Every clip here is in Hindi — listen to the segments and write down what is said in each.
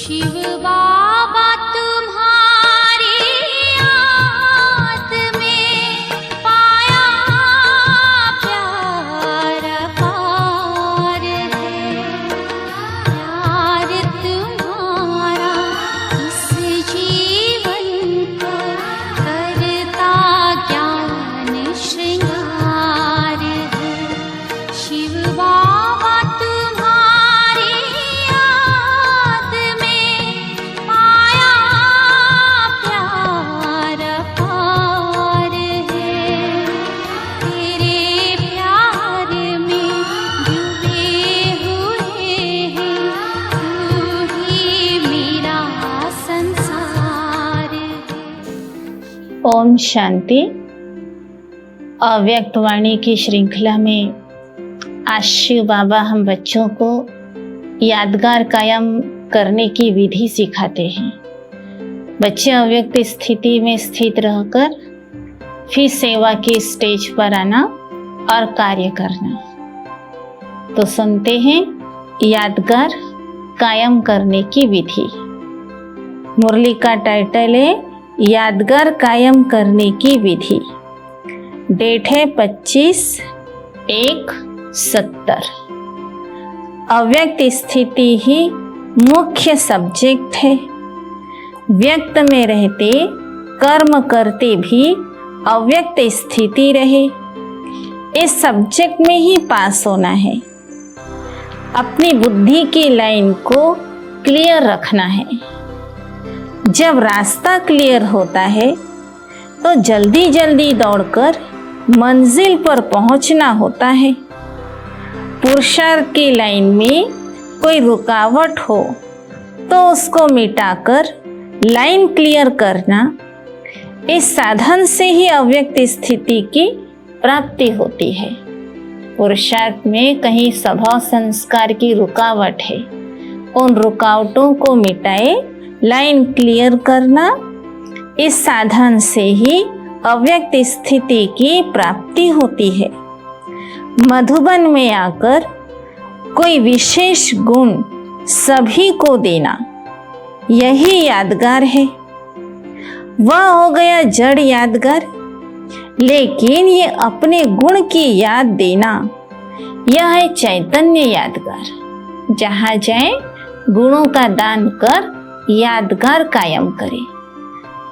शिव बाबा तुम्हारी याद में पाया प्यार अपार है। प्यार तुम्हारा इस जीवन को करता ज्ञान श्रृंगार है। शिव बाबा तुम्हारी याद में पाया प्यार अपार है। तेरे प्यार में डूबे हुए हैं, तू ही मेरा संसार है। ओम शांति। अव्यक्त वाणी की श्रृंखला में आज शिव बाबा हम बच्चों को यादगार कायम करने की विधि सिखाते हैं। बच्चे अव्यक्त स्थिति में स्थित रहकर फिर सेवा के स्टेज पर आना और कार्य करना। तो सुनते हैं यादगार कायम करने की विधि। मुरली का टाइटल है यादगार कायम करने की विधि। डेट है 25/1/70। अव्यक्त स्थिति ही मुख्य सब्जेक्ट है। व्यक्त में रहते कर्म करते भी अव्यक्त स्थिति रहे, इस सब्जेक्ट में ही पास होना है। अपनी बुद्धि की लाइन को क्लियर रखना है। जब रास्ता क्लियर होता है तो जल्दी जल्दी दौड़कर मंजिल पर पहुंचना होता है। पुरुषार्थ की लाइन में कोई रुकावट हो तो उसको मिटाकर लाइन क्लियर करना, इस साधन से ही अव्यक्त स्थिति की प्राप्ति होती है। पुरुषार्थ में कहीं स्वभाव संस्कार की रुकावट है, उन रुकावटों को मिटाए लाइन क्लियर करना, इस साधन से ही अव्यक्त स्थिति की प्राप्ति होती है। मधुबन में आकर कोई विशेष गुण सभी को देना, यही यादगार है। वह हो गया जड़ यादगार, लेकिन ये अपने गुण की याद देना, यह है चैतन्य यादगार। जहाँ जाए गुणों का दान कर यादगार कायम करे।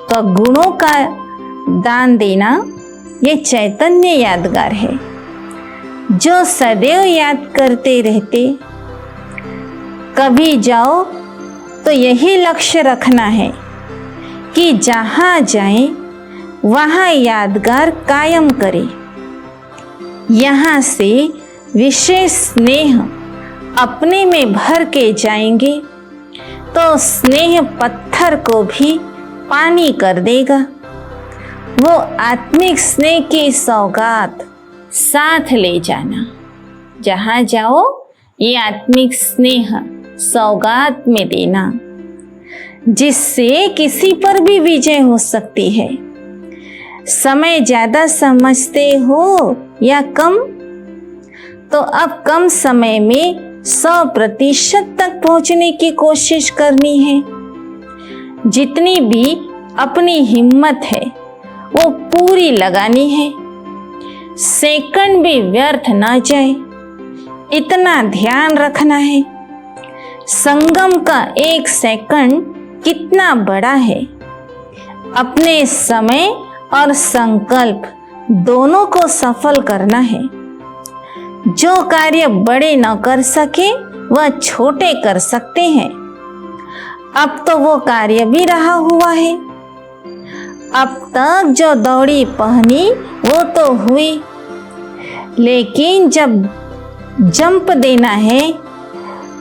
तो गुणों का दान देना ये चैतन्य यादगार है, जो सदैव याद करते रहते। कभी जाओ तो यही लक्ष्य रखना है कि जहाँ जाए वहाँ यादगार कायम करे। यहाँ से विशेष स्नेह अपने में भर के जाएंगे तो स्नेह पत्थर को भी पानी कर देगा। वो आत्मिक स्नेह की सौगात साथ ले जाना। जहाँ जाओ ये आत्मिक स्नेह सौगात में देना, जिससे किसी पर भी विजय हो सकती है। समय ज़्यादा समझते हो या कम, तो अब कम समय में 100% तक पहुंचने की कोशिश करनी है। जितनी भी अपनी हिम्मत है वो पूरी लगानी है। सेकंड भी व्यर्थ ना जाए, इतना ध्यान रखना है। संगम का एक सेकंड कितना बड़ा है। अपने समय और संकल्प दोनों को सफल करना है। जो कार्य बड़े न कर सके वह छोटे कर सकते हैं। अब तो वो कार्य भी रहा हुआ है। अब तक जो दौड़ी पहनी वो तो हुई, लेकिन जब जंप देना है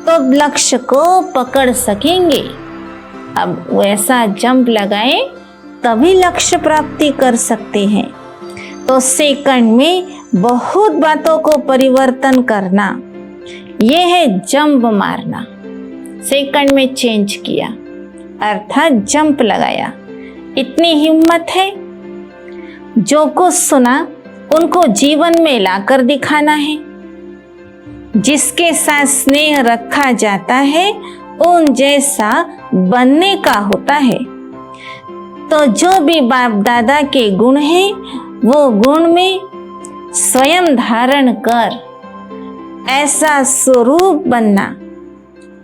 तो लक्ष्य को पकड़ सकेंगे। अब वैसा जंप लगाए तभी लक्ष्य प्राप्ति कर सकते हैं। तो सेकंड में बहुत बातों को परिवर्तन करना, ये है जंप मारना। सेकंड में चेंज किया अर्थात जंप लगाया। इतनी हिम्मत है। जो कुछ सुना उनको जीवन में लाकर दिखाना है। जिसके साथ स्नेह रखा जाता है उन जैसा बनने का होता है। तो जो भी बाप दादा के गुण हैं वो गुण में स्वयं धारण कर ऐसा स्वरूप बनना,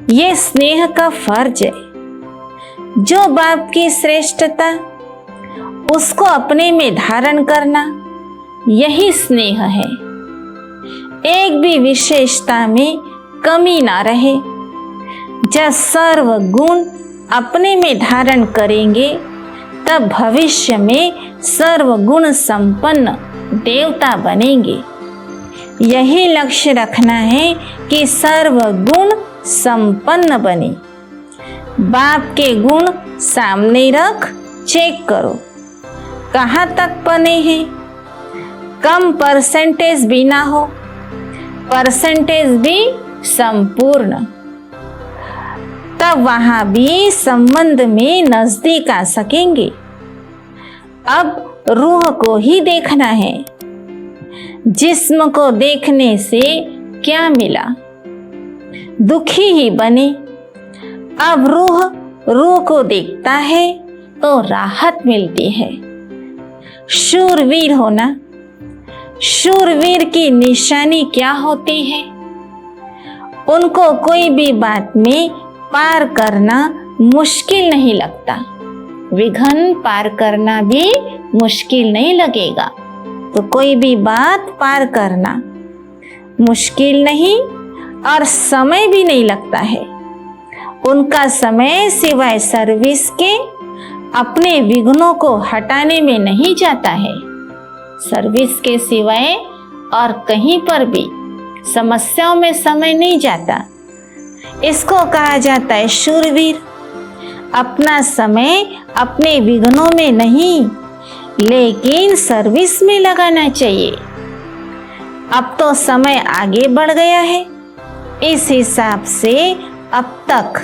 ये स्नेह का फर्ज है। जो बाप की श्रेष्ठता उसको अपने में धारण करना, यही स्नेह है। एक भी विशेषता में कमी ना रहे। जब सर्व गुण अपने में धारण करेंगे तब भविष्य में सर्व गुण संपन्न देवता बनेंगे। यही लक्ष्य रखना है कि सर्व गुण संपन्न बने। बाप के गुण सामने रख चेक करो कहाँ तक बने हैं। कम परसेंटेज भी ना हो, परसेंटेज भी संपूर्ण, तब वहां भी संबंध में नजदीक आ सकेंगे। अब रूह को ही देखना है। जिस्म को देखने से क्या मिला? दुखी ही बने। अब रूह को देखता है तो राहत मिलती है। शूरवीर होना, शूरवीर की निशानी क्या होती है? उनको कोई भी बात में पार करना मुश्किल नहीं लगता। विघ्न पार करना भी मुश्किल नहीं लगेगा। तो कोई भी बात पार करना मुश्किल नहीं और समय भी नहीं लगता है। उनका समय सिवाय सर्विस के अपने विघ्नों को हटाने में नहीं जाता है। सर्विस के सिवाय और कहीं पर भी समस्याओं में समय नहीं जाता। इसको कहा जाता है शूरवीर। अपना समय अपने विघ्नों में नहीं लेकिन सर्विस में लगाना चाहिए। अब तो समय आगे बढ़ गया है, इस हिसाब से अब तक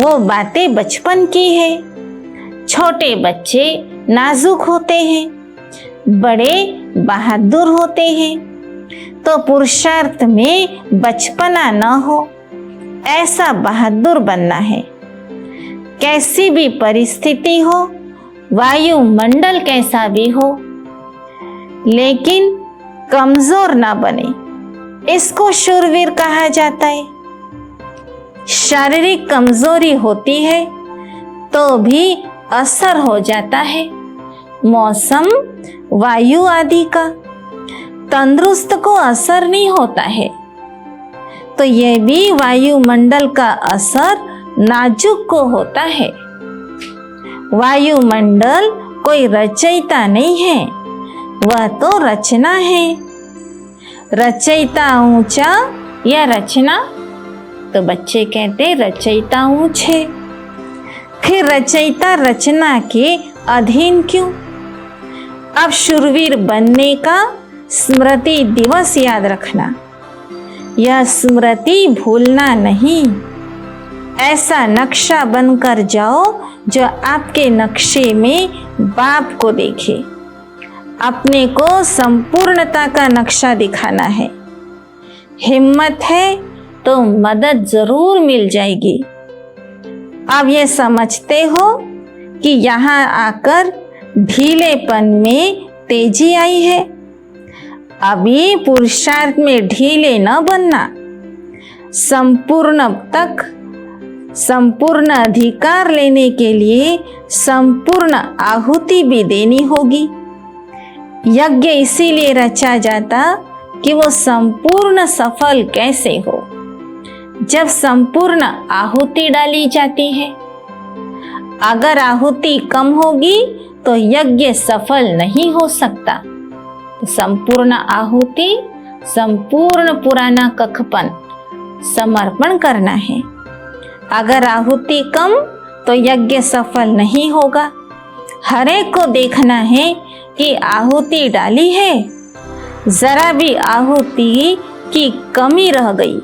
वो बातें बचपन की है। छोटे बच्चे नाजुक होते हैं, बड़े बहादुर होते हैं। तो पुरुषार्थ में बचपना न हो, ऐसा बहादुर बनना है। कैसी भी परिस्थिति हो, वायुमंडल कैसा भी हो, लेकिन कमजोर ना बने। इसको शूरवीर कहा जाता है। शारीरिक कमजोरी होती है तो भी असर हो जाता है मौसम, वायु आदि का। तंदुरुस्त को असर नहीं होता है। तो यह भी वायुमंडल का असर नाजुक को होता है। वायुमंडल कोई रचयिता नहीं है, वह तो रचना है। रचयिता ऊंचा या रचना? तो बच्चे कहते रचयिता ऊंचे। फिर रचयिता रचना के अधीन क्यों? अब शूरवीर बनने का स्मृति दिवस याद रखना। यह स्मृति भूलना नहीं। ऐसा नक्शा बनकर जाओ जो आपके नक्शे में बाप को देखे। अपने को संपूर्णता का नक्शा दिखाना है। हिम्मत है तो मदद जरूर मिल जाएगी। अब ये समझते हो कि यहाँ आकर ढीलेपन में तेजी आई है। अभी पुरुषार्थ में ढीले न बनना। संपूर्ण अधिकार लेने के लिए संपूर्ण आहुति भी देनी होगी। यज्ञ इसीलिए रचा जाता कि वो संपूर्ण सफल कैसे हो। जब संपूर्ण आहुति डाली जाती है, अगर आहुति कम होगी तो यज्ञ सफल नहीं हो सकता। तो संपूर्ण आहुति, संपूर्ण पुराना कखपन समर्पण करना है। अगर आहुति कम तो यज्ञ सफल नहीं होगा। हर एक को देखना है कि आहुति डाली है, जरा भी आहुति की कमी रह गई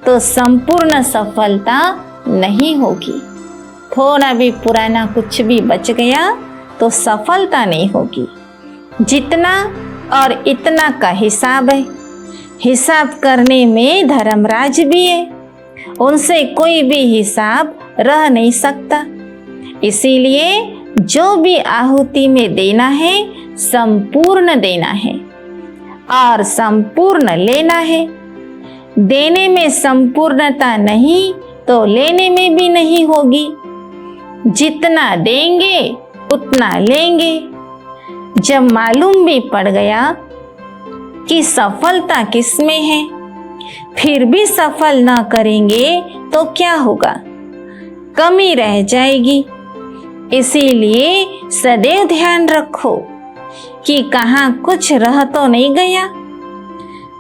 तो संपूर्ण सफलता नहीं होगी। थोड़ा भी पुराना कुछ भी बच गया तो सफलता नहीं होगी। जितना और इतना का हिसाब है। हिसाब करने में धर्मराज भी है उनसे कोई भी हिसाब रह नहीं सकता। इसीलिए जो भी आहुति में देना है संपूर्ण देना है और संपूर्ण लेना है। देने में संपूर्णता नहीं तो लेने में भी नहीं होगी। जितना देंगे उतना लेंगे। जब मालूम भी पड़ गया कि सफलता किसमें है, फिर भी सफल ना करेंगे तो क्या होगा? कमी रह जाएगी। इसीलिए सदैव ध्यान रखो कि कहाँ कुछ रह तो नहीं गया।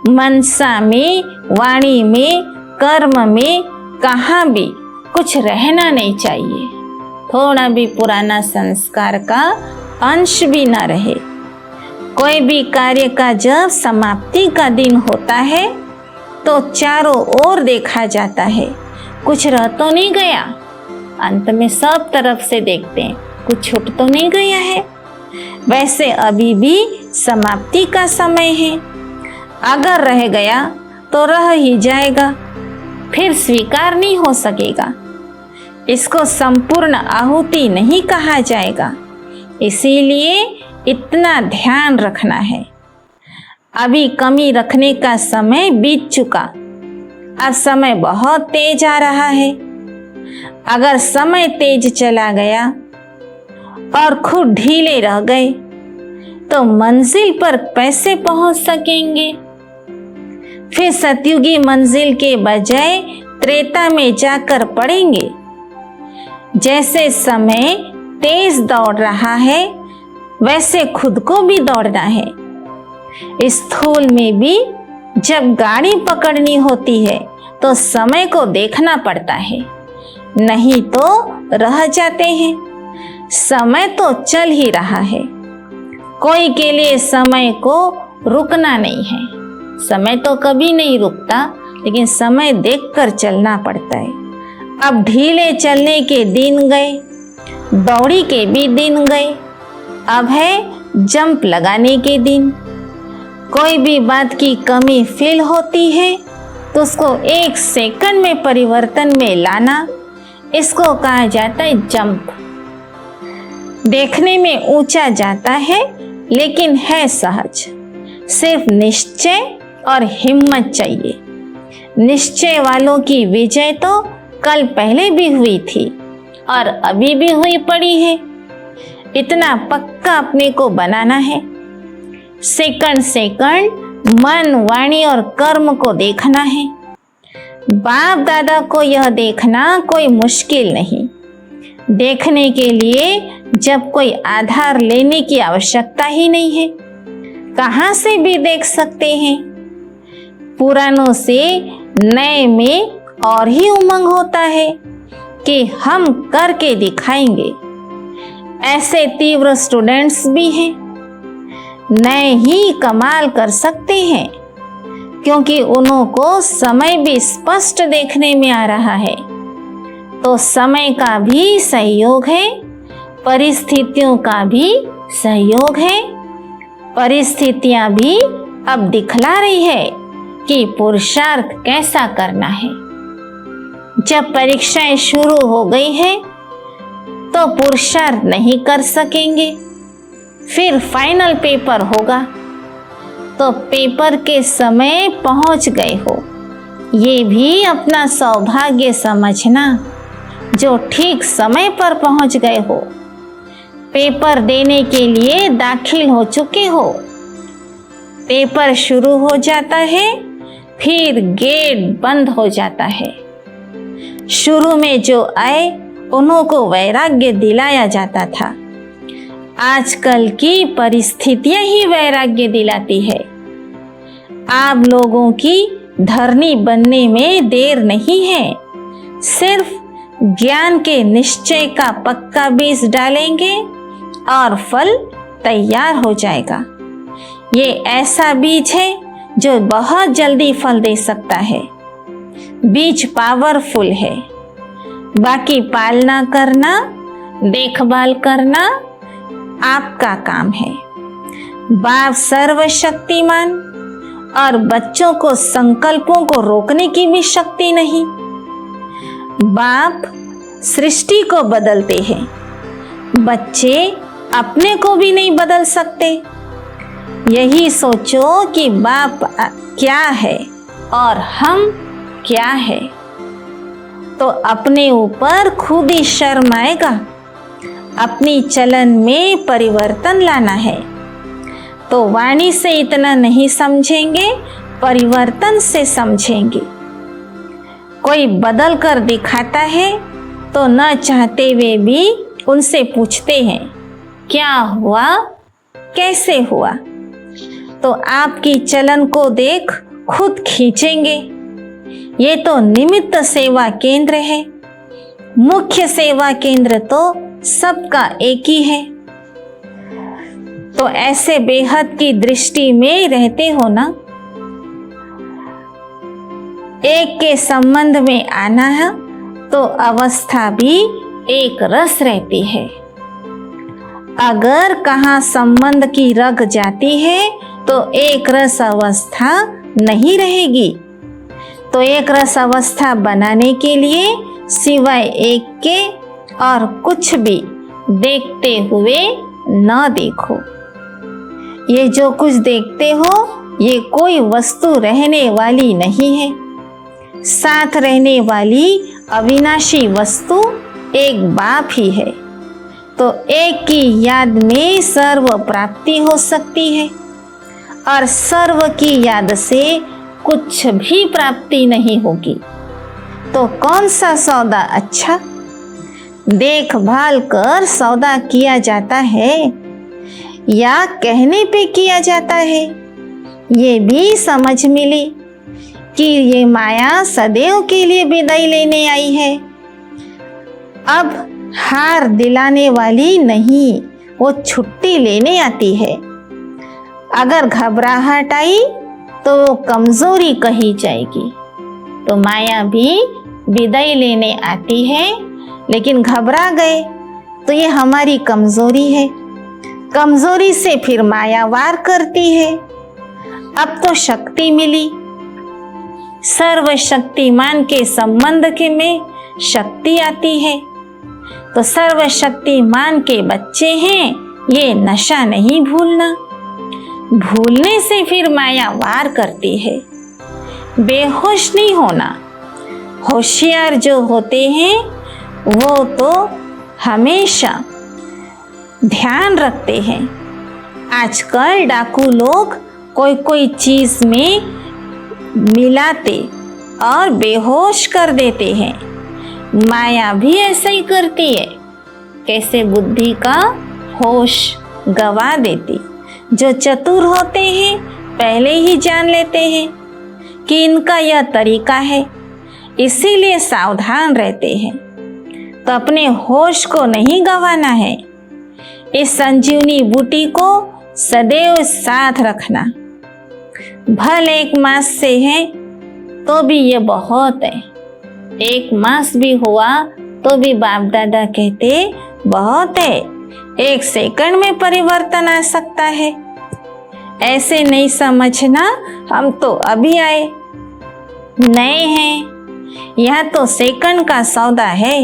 मनसा में, वाणी में, कर्म में कहाँ भी कुछ रहना नहीं चाहिए। थोड़ा भी पुराना संस्कार का अंश भी न रहे। कोई भी कार्य का जब समाप्ति का दिन होता है तो चारों ओर देखा जाता है, कुछ रह तो नहीं गया। अंत में सब तरफ से देखते हैं, कुछ छूट तो नहीं गया है। वैसे अभी भी समाप्ति का समय है। अगर रह गया तो रह ही जाएगा, फिर स्वीकार नहीं हो सकेगा। इसको संपूर्ण आहुति नहीं कहा जाएगा। इसीलिए इतना ध्यान रखना है। अभी कमी रखने का समय बीत चुका, अब समय बहुत तेज आ रहा है। अगर समय तेज चला गया और खुद ढीले रह गए तो मंजिल पर कैसे पहुंच सकेंगे? फिर सतयुगी मंजिल के बजाय त्रेता में जाकर पड़ेंगे। जैसे समय तेज दौड़ रहा है वैसे खुद को भी दौड़ना है। स्थूल में भी जब गाड़ी पकड़नी होती है तो समय को देखना पड़ता है, नहीं तो रह जाते हैं। समय तो चल ही रहा है, कोई के लिए समय को रुकना नहीं है। समय तो कभी नहीं रुकता, लेकिन समय देखकर चलना पड़ता है। अब ढीले चलने के दिन गए, दौड़ी के भी दिन गए, अब है जंप लगाने के दिन। कोई भी बात की कमी फील होती है तो उसको 1 सेकंड में परिवर्तन में लाना, इसको कहा जाता है जंप। देखने में ऊंचा जाता है लेकिन है सहज। सिर्फ निश्चय और हिम्मत चाहिए। निश्चय वालों की विजय तो कल पहले भी हुई थी और अभी भी हुई पड़ी है। इतना पक्का अपने को बनाना है। सेकंड सेकंड मन, वाणी और कर्म को देखना है। बाप दादा को यह देखना कोई मुश्किल नहीं। देखने के लिए जब कोई आधार लेने की आवश्यकता ही नहीं है, कहाँ से भी देख सकते हैं। पुरानों से नए में और ही उमंग होता है कि हम करके दिखाएंगे। ऐसे तीव्र स्टूडेंट्स भी हैं। नए ही कमाल कर सकते हैं क्योंकि उन्हों को समय भी स्पष्ट देखने में आ रहा है। तो समय का भी सहयोग है, परिस्थितियों का भी सहयोग है। परिस्थितियां भी अब दिखला रही है कि पुरुषार्थ कैसा करना है। जब परीक्षाएं शुरू हो गई है तो पुरुषार्थ नहीं कर सकेंगे। फिर फाइनल पेपर होगा तो पेपर के समय पहुंच गए हो, ये भी अपना सौभाग्य समझना जो ठीक समय पर पहुंच गए हो। पेपर देने के लिए दाखिल हो चुके हो। पेपर शुरू हो जाता है, फिर गेट बंद हो जाता है। शुरू में जो आए उन्हों को वैराग्य दिलाया जाता था। आजकल की परिस्थितियां ही वैराग्य दिलाती है। आप लोगों की धरनी बनने में देर नहीं है। सिर्फ ज्ञान के निश्चय का पक्का बीज डालेंगे और फल तैयार हो जाएगा। ये ऐसा बीज है जो बहुत जल्दी फल दे सकता है। बीज पावरफुल है। बाकी पालना करना, देखभाल करना आपका काम है। बाप सर्वशक्तिमान और बच्चों को संकल्पों को रोकने की भी शक्ति नहीं। बाप सृष्टि को बदलते हैं, बच्चे अपने को भी नहीं बदल सकते। यही सोचो कि बाप क्या है और हम क्या है, तो अपने ऊपर खुद ही शर्म आएगा। अपनी चलन में परिवर्तन लाना है, तो वाणी से इतना नहीं समझेंगे, परिवर्तन से समझेंगे। कोई बदल कर दिखाता है तो न चाहते हुए भी उनसे पूछते हैं क्या हुआ, कैसे हुआ, तो आपकी चलन को देख खुद खींचेंगे। ये तो निमित्त सेवा केंद्र है, मुख्य सेवा केंद्र तो सबका एक ही है। तो ऐसे बेहद की दृष्टि में रहते हो ना। एक के संबंध में आना है तो अवस्था भी एक रस रहती है। अगर कहाँ संबंध की रग जाती है तो एक रस अवस्था नहीं रहेगी। तो एक रस अवस्था बनाने के लिए सिवाय एक के और कुछ भी देखते हुए न देखो। ये जो कुछ देखते हो ये कोई वस्तु रहने वाली नहीं है। साथ रहने वाली अविनाशी वस्तु एक बाप ही है। तो एक की याद में सर्व प्राप्ति हो सकती है और सर्व की याद से कुछ भी प्राप्ति नहीं होगी। तो कौन सा सौदा अच्छा? देखभाल कर सौदा किया जाता है या कहने पे किया जाता है? ये भी समझ मिली कि ये माया सदैव के लिए विदाई लेने आई है। अब हार दिलाने वाली नहीं, वो छुट्टी लेने आती है। अगर घबराहट आई तो वो कमजोरी कही जाएगी। तो माया भी विदाई लेने आती है, लेकिन घबरा गए तो ये हमारी कमजोरी है। कमजोरी से फिर माया वार करती है। अब तो शक्ति मिली, सर्वशक्तिमान के संबंध के में शक्ति आती है। तो सर्वशक्तिमान के बच्चे हैं, ये नशा नहीं भूलना। भूलने से फिर माया वार करती है। बेहोश नहीं होना। होशियार जो होते हैं वो तो हमेशा ध्यान रखते हैं। आजकल डाकू लोग कोई कोई चीज में मिलाते और बेहोश कर देते हैं। माया भी ऐसा ही करती है। कैसे बुद्धि का होश गवा देती। जो चतुर होते हैं पहले ही जान लेते हैं कि इनका यह तरीका है, इसीलिए सावधान रहते हैं। तो अपने होश को नहीं गंवाना है। इस संजीवनी बूटी को सदैव साथ रखना। भल एक मास से है तो भी ये बहुत है। एक मास भी हुआ तो भी बाप दादा कहते बहुत है। एक सेकंड में परिवर्तन आ सकता है। ऐसे नहीं समझना हम तो अभी आए, नए हैं। यह तो सेकंड का सौदा है।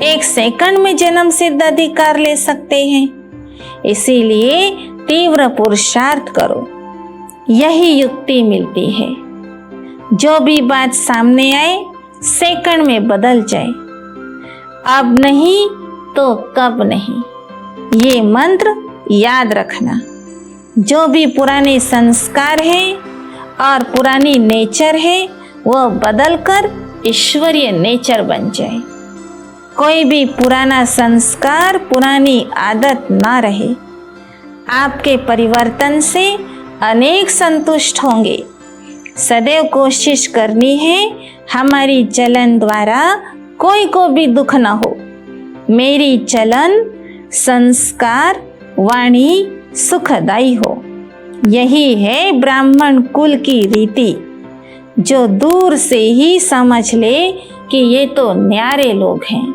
एक सेकंड में जन्म सिद्ध अधिकार ले सकते हैं। इसीलिए तीव्र पुरुषार्थ करो, यही युक्ति मिलती है। जो भी बात सामने आए सेकंड में बदल जाए। अब नहीं तो कब नहीं, ये मंत्र याद रखना। जो भी पुराने संस्कार है और पुरानी नेचर है वह बदलकर ईश्वरीय नेचर बन जाए। कोई भी पुराना संस्कार, पुरानी आदत ना रहे। आपके परिवर्तन से अनेक संतुष्ट होंगे। सदैव कोशिश करनी है हमारी चलन द्वारा कोई को भी दुख न हो। मेरी चलन, संस्कार, वाणी सुखदायी हो। यही है ब्राह्मण कुल की रीति। जो दूर से ही समझ ले कि ये तो न्यारे लोग हैं।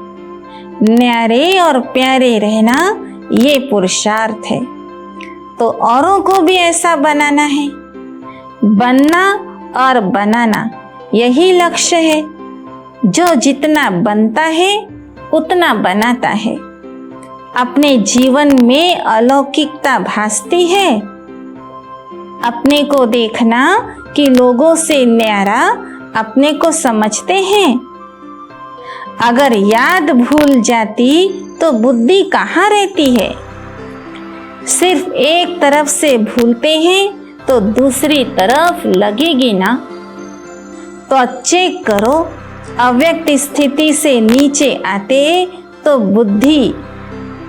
न्यारे और प्यारे रहना ये पुरुषार्थ है। तो औरों को भी ऐसा बनाना है। बनना और बनाना यही लक्ष्य है। जो जितना बनता है उतना बनाता है। अपने जीवन में अलौकिकता भासती है। अपने को देखना कि लोगों से न्यारा अपने को समझते हैं। अगर याद भूल जाती तो बुद्धि कहाँ रहती है। सिर्फ एक तरफ से भूलते हैं तो दूसरी तरफ लगेगी ना। तो चेक करो, अव्यक्त स्थिति से नीचे आते तो बुद्धि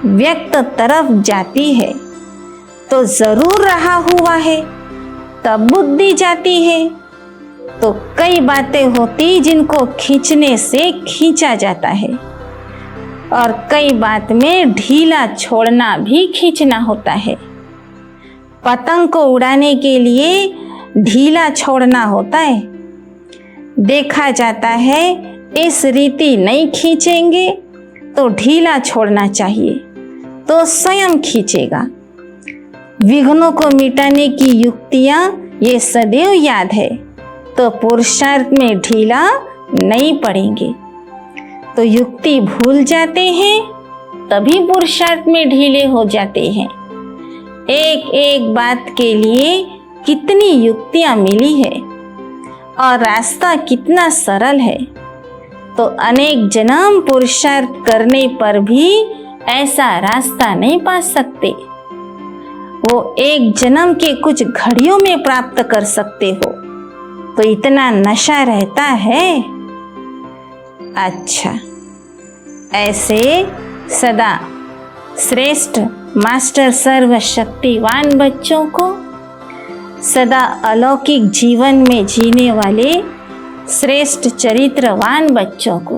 व्यक्त तरफ जाती है, तो जरूर रहा हुआ है, तब बुद्धि जाती है। तो कई बातें होती जिनको खींचने से खींचा जाता है, और कई बात में ढीला छोड़ना भी खींचना होता है। पतंग को उड़ाने के लिए ढीला छोड़ना होता है। देखा जाता है इस रीति नहीं खींचेंगे तो ढीला छोड़ना चाहिए, तो स्वयं खींचेगा। विघ्नों को मिटाने की युक्तियां ये सदैव याद है, तो पुरुषार्थ में ढीला नहीं पड़ेंगे। तो युक्ति भूल जाते हैं तभी पुरुषार्थ में ढीले हो जाते हैं। एक एक बात के लिए कितनी युक्तियां मिली है और रास्ता कितना सरल है। तो अनेक जन्म पुरुषार्थ करने पर भी ऐसा रास्ता नहीं पा सकते। वो एक जन्म के कुछ घड़ियों में प्राप्त कर सकते हो, तो इतना नशा रहता है। अच्छा, ऐसे सदा श्रेष्ठ मास्टर सर्वशक्तिवान बच्चों को, सदा अलौकिक जीवन में जीने वाले श्रेष्ठ चरित्रवान बच्चों को,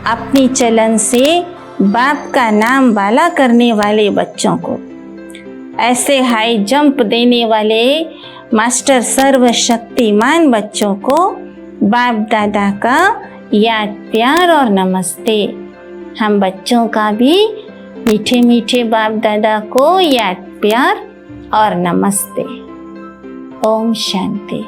अपनी चलन से बाप का नाम वाला करने वाले बच्चों को, ऐसे हाई जंप देने वाले मास्टर सर्वशक्तिमान बच्चों को बाप दादा का याद प्यार और नमस्ते। हम बच्चों का भी मीठे मीठे बाप दादा को याद प्यार और नमस्ते। ओम शांति।